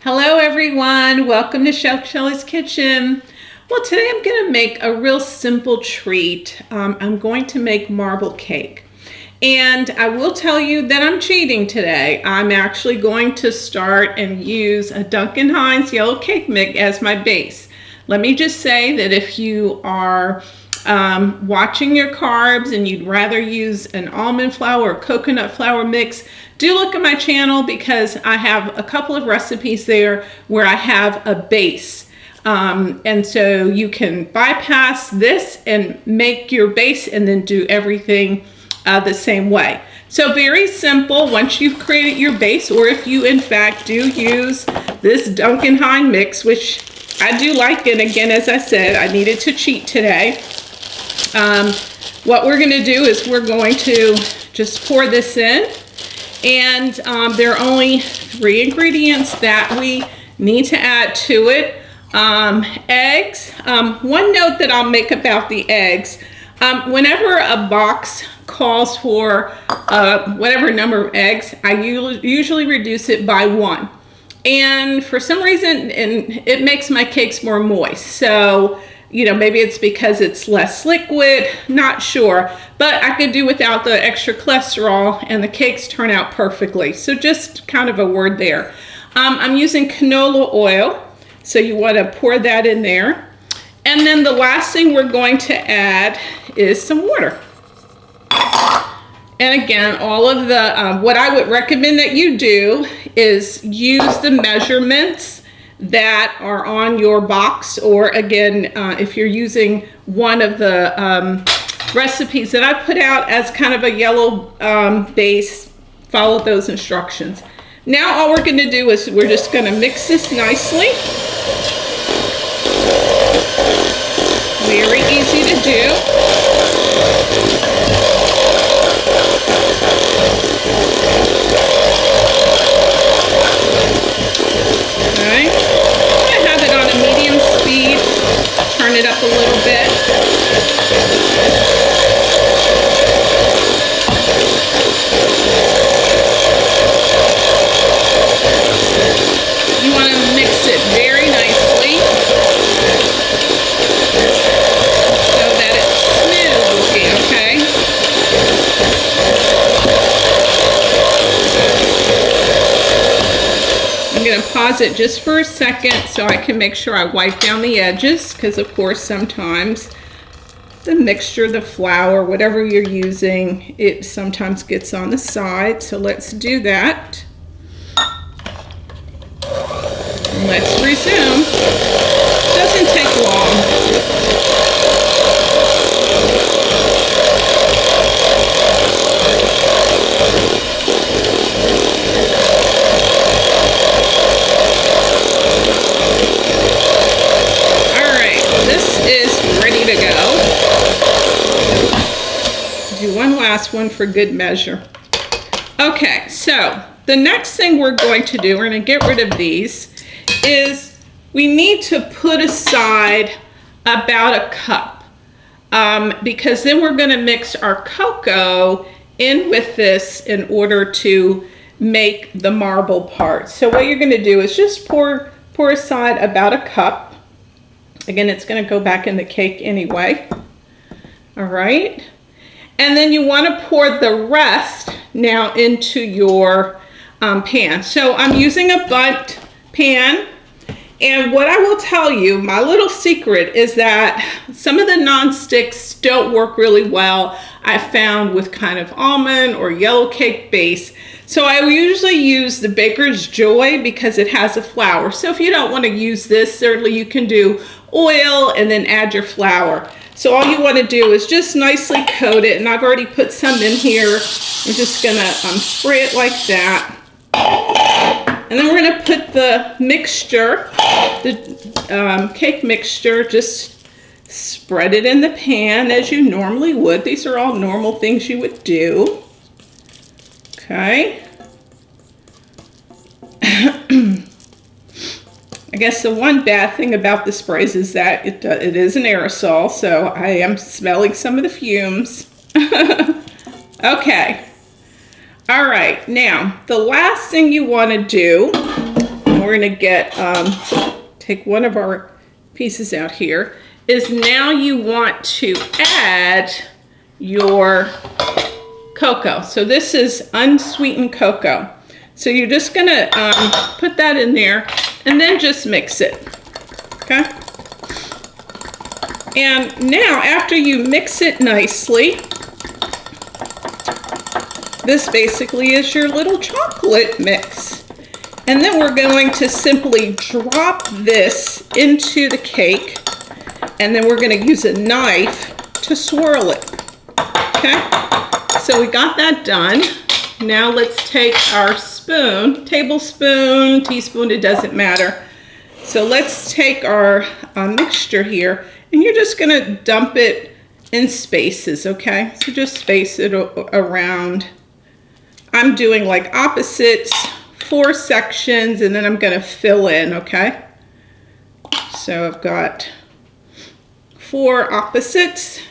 Hello everyone, welcome to Chef Shelly's Kitchen. Well, today I'm going to make a real simple treat. I'm going to make marble cake. And I will tell you that I'm cheating today. I'm actually going to start and use a Duncan Hines yellow cake mix as my base. Let me just say that if you are watching your carbs and you'd rather use an almond flour or coconut flour mix, do look at my channel because I have a couple of recipes there where I have a base. And so you can bypass this and make your base and then do everything the same way. So very simple once you've created your base, or if you in fact do use this Duncan Hines mix, which I do like, and again, as I said, I needed to cheat today. What we're going to do is we're going to just pour this in. And there are only 3 ingredients that we need to add to it. Eggs. One note that I'll make about the eggs. Whenever a box calls for whatever number of eggs, I usually reduce it by 1. And for some reason, it makes my cakes more moist. So, you know, maybe it's because it's less liquid, not sure. But I could do without the extra cholesterol and the cakes turn out perfectly. So just kind of a word there. I'm using canola oil. So you want to pour that in there. And then the last thing we're going to add is some water. And again, all of the, what I would recommend that you do is use the measurements that are on your box, or again, if you're using one of the recipes that I put out as kind of a yellow base, follow those instructions. Now all we're going to do is we're just going to mix this nicely. Very easy to do. Turn it up a little bit. You want to mix it very nicely so that it's smooth looking, okay? I'm going to pause it just for a second so I can make sure I wipe down the edges, because of course sometimes the mixture, the flour, whatever you're using, it sometimes gets on the side. So let's do that. And let's resume. Doesn't take long. Last one for good measure. Okay, so the next thing we're going to do, we're going to get rid of these, is we need to put aside about a cup, because then we're going to mix our cocoa in with this in order to make the marble part. So what you're going to do is just pour aside about a cup. Again, it's going to go back in the cake anyway. All right. And then you want to pour the rest now into your pan. So I'm using a bundt pan. And what I will tell you, my little secret is that some of the non-sticks don't work really well, I found, with kind of almond or yellow cake base. So I usually use the Baker's Joy because it has a flour. So if you don't want to use this, certainly you can do oil and then add your flour. So all you want to do is just nicely coat it, and I've already put some in here. I'm just going to spray it like that. And then we're going to put the mixture, the cake mixture, just spread it in the pan as you normally would. These are all normal things you would do. Okay. I guess the one bad thing about the sprays is that it is an aerosol, so I am smelling some of the fumes. Okay. All right, now the last thing you want to do, and we're going to get, take one of our pieces out here, is now you want to add your cocoa. So this is unsweetened cocoa. So you're just going to put that in there and then just mix it. Okay? And now after you mix it nicely, this basically is your little chocolate mix. And then we're going to simply drop this into the cake, and then we're going to use a knife to swirl it. Okay? So we got that done. Now let's take our spoon, tablespoon, teaspoon, it doesn't matter. So let's take our mixture here, and you're just going to dump it in spaces, okay? So just space it around. I'm doing like opposites, 4 sections, and then I'm going to fill in, okay? So I've got 4 opposites,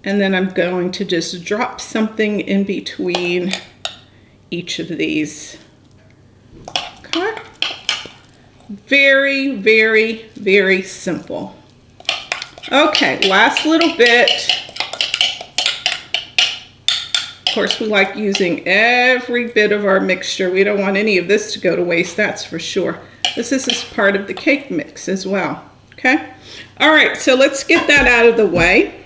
and then I'm going to just drop something in between each of these. Okay? Very, very, very simple. Okay, last little bit. Of course, we like using every bit of our mixture. We don't want any of this to go to waste, that's for sure. This is part of the cake mix as well, okay? All right, so let's get that out of the way.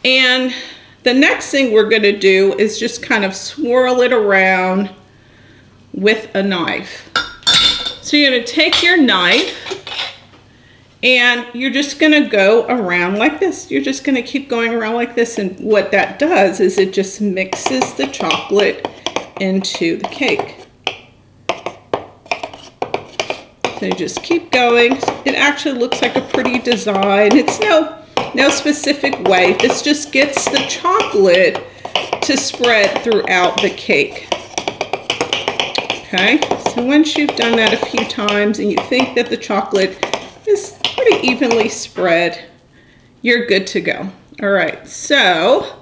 And the next thing we're gonna do is just kind of swirl it around with a knife. So you're gonna take your knife and you're just gonna go around like this. You're just gonna keep going around like this, and what that does is it just mixes the chocolate into the cake. So you just keep going. It actually looks like a pretty design. It's no specific way. This just gets the chocolate to spread throughout the cake. Okay, so once you've done that a few times and you think that the chocolate is pretty evenly spread, you're good to go. All right, so,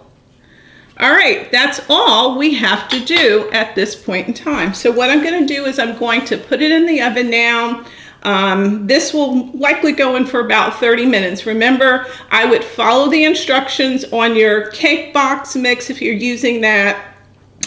all right, that's all we have to do at this point in time. So what I'm gonna do is I'm going to put it in the oven now. This will likely go in for about 30 minutes. Remember, I would follow the instructions on your cake box mix if you're using that.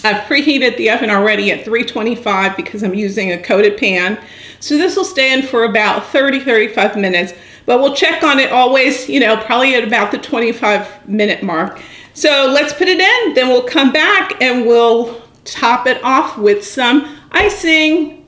I've preheated the oven already at 325 because I'm using a coated pan. So this will stay in for about 30-35 minutes, but we'll check on it always, you know, probably at about the 25-minute mark. So let's put it in, then we'll come back and we'll top it off with some icing.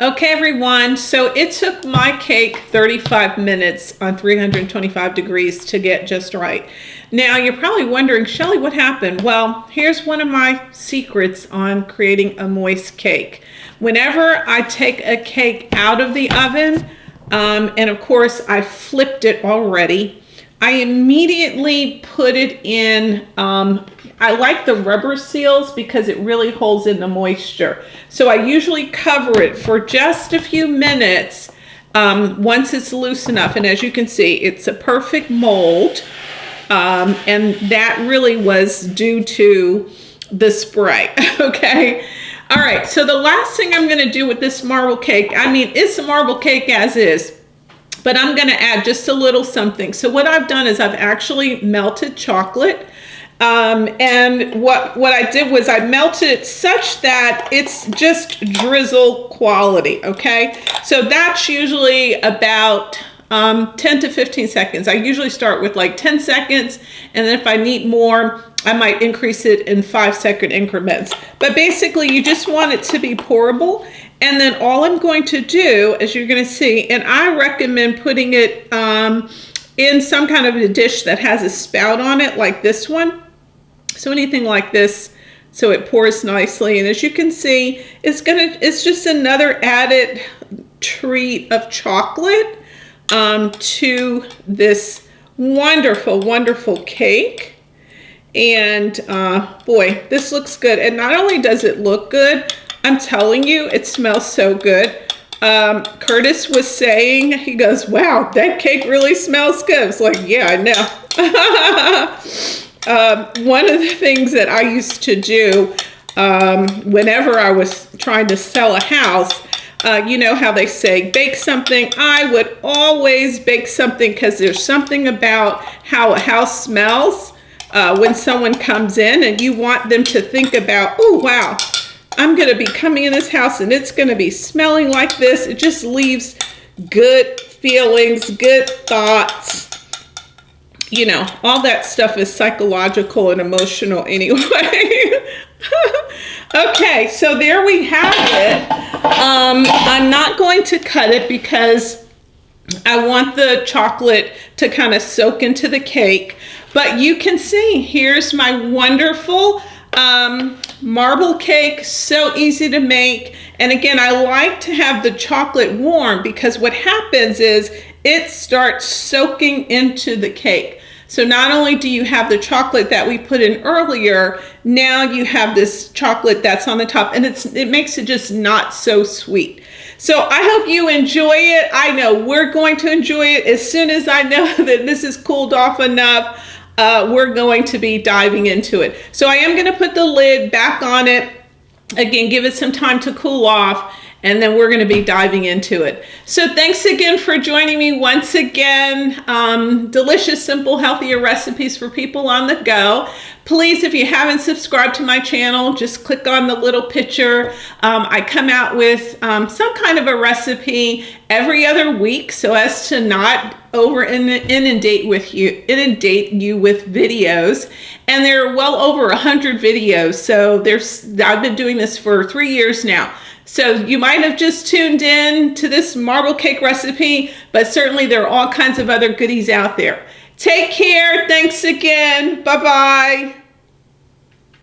Okay, everyone, so it took my cake 35 minutes on 325 degrees to get just right. Now, you're probably wondering, Shelly, what happened? Well, here's one of my secrets on creating a moist cake. Whenever I take a cake out of the oven, and of course, I flipped it already, I immediately put it in, I like the rubber seals because it really holds in the moisture. So I usually cover it for just a few minutes once it's loose enough. And as you can see, it's a perfect mold. And that really was due to the spray, okay? All right, so the last thing I'm gonna do with this marble cake, I mean, it's a marble cake as is, but I'm gonna add just a little something. So what I've done is I've actually melted chocolate. And what I did was I melted it such that it's just drizzle quality, okay? So that's usually about 10 to 15 seconds. I usually start with like 10 seconds, and then if I need more, I might increase it in 5-second increments. But basically, you just want it to be pourable. And then all I'm going to do, as you're going to see, and I recommend putting it in some kind of a dish that has a spout on it, like this one. So anything like this, so it pours nicely. And as you can see, it's just another added treat of chocolate to this wonderful, wonderful cake. And boy, this looks good. And not only does it look good, I'm telling you, it smells so good. Curtis was saying, he goes, wow, that cake really smells good. It's like, yeah, I know. One of the things that I used to do, whenever I was trying to sell a house. You know how they say bake something. I would always bake something because there's something about how a house smells when someone comes in, and you want them to think about, oh wow, I'm going to be coming in this house and it's going to be smelling like this. It just leaves good feelings, good thoughts. You know, all that stuff is psychological and emotional anyway. Okay, so there we have it. I'm not going to cut it because I want the chocolate to kind of soak into the cake. But you can see, here's my wonderful marble cake, so easy to make. And again, I like to have the chocolate warm because what happens is it starts soaking into the cake. So not only do you have the chocolate that we put in earlier, now you have this chocolate that's on the top, and it makes it just not so sweet. So I hope you enjoy it. I know we're going to enjoy it. As soon as I know that this is cooled off enough, we're going to be diving into it. So I am going to put the lid back on it. Again, give it some time to cool off, and then we're going to be diving into it. So thanks again for joining me once again. Delicious, simple, healthier recipes for people on the go. Please, if you haven't subscribed to my channel, just click on the little picture. I come out with some kind of a recipe every other week so as to not inundate you with videos. And there are well over 100 videos. So I've been doing this for 3 years now. So you might have just tuned in to this marble cake recipe, but certainly there are all kinds of other goodies out there. Take care. Thanks again. Bye-bye.